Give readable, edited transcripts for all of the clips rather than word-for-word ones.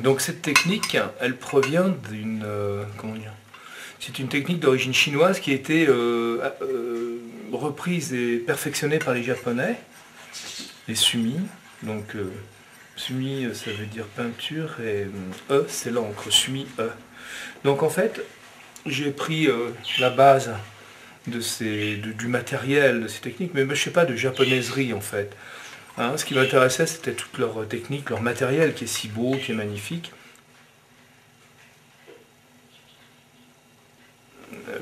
Donc cette technique, elle provient d'une... comment dire ? C'est une technique d'origine chinoise qui a été reprise et perfectionnée par les Japonais, les sumi. Donc sumi, ça veut dire peinture, et e, c'est l'encre, sumi e. Donc en fait, j'ai pris la base du matériel de ces techniques, mais je ne sais pas de japonaiserie en fait. Hein, ce qui m'intéressait, c'était toute leur technique, leur matériel qui est si beau, qui est magnifique.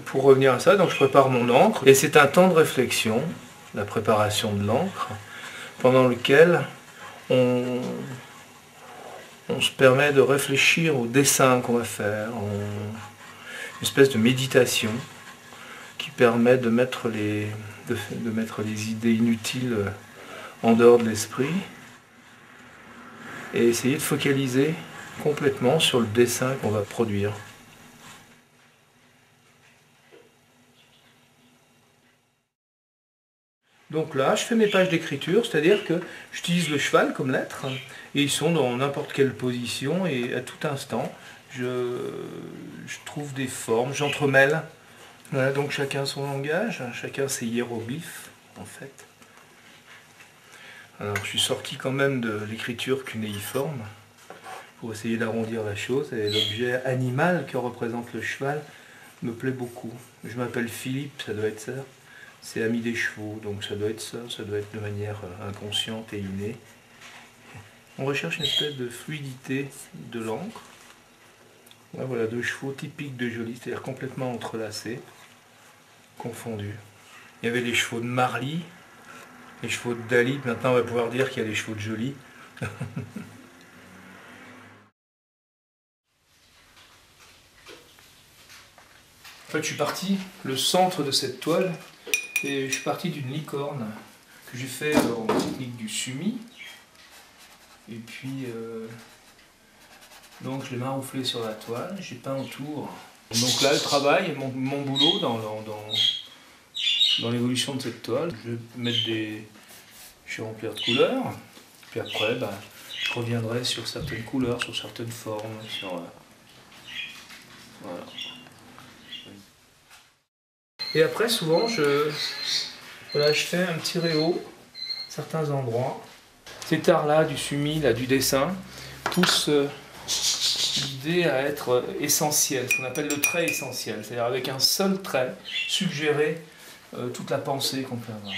Pour revenir à ça, donc je prépare mon encre, et c'est un temps de réflexion, la préparation de l'encre, pendant lequel on se permet de réfléchir au dessin qu'on va faire, une espèce de méditation qui permet de mettre les idées inutiles en dehors de l'esprit et essayer de focaliser complètement sur le dessin qu'on va produire. Donc là, je fais mes pages d'écriture, c'est-à-dire que j'utilise le cheval comme lettre, et ils sont dans n'importe quelle position, et à tout instant, je trouve des formes, j'entremêle. Voilà, donc chacun son langage, chacun ses hiéroglyphes, en fait. Alors, je suis sorti quand même de l'écriture cunéiforme, pour essayer d'arrondir la chose, et l'objet animal que représente le cheval me plaît beaucoup. Je m'appelle Philippe, ça doit être ça. C'est ami des chevaux, donc ça doit être ça, ça doit être de manière inconsciente et innée. On recherche une espèce de fluidité de l'encre. Voilà, deux chevaux typiques de Joly, c'est-à-dire complètement entrelacés, confondus. Il y avait les chevaux de Marly, les chevaux de Dali, maintenant on va pouvoir dire qu'il y a les chevaux de Joly. En fait, je suis parti, le centre de cette toile, et je suis parti d'une licorne que j'ai fait en technique du sumi. Et puis, donc je l'ai marouflé sur la toile, j'ai peint autour. Donc là, le travail, mon boulot dans l'évolution de cette toile, je vais mettre je vais remplir de couleurs. Puis après, je reviendrai sur certaines couleurs, sur certaines formes. Voilà. Et après, souvent, je fais un petit réhaut à certains endroits. Cet art-là, du sumi, là, du dessin, pousse l'idée à être essentielle, ce qu'on appelle le trait essentiel. C'est-à-dire avec un seul trait, suggérer toute la pensée qu'on peut avoir.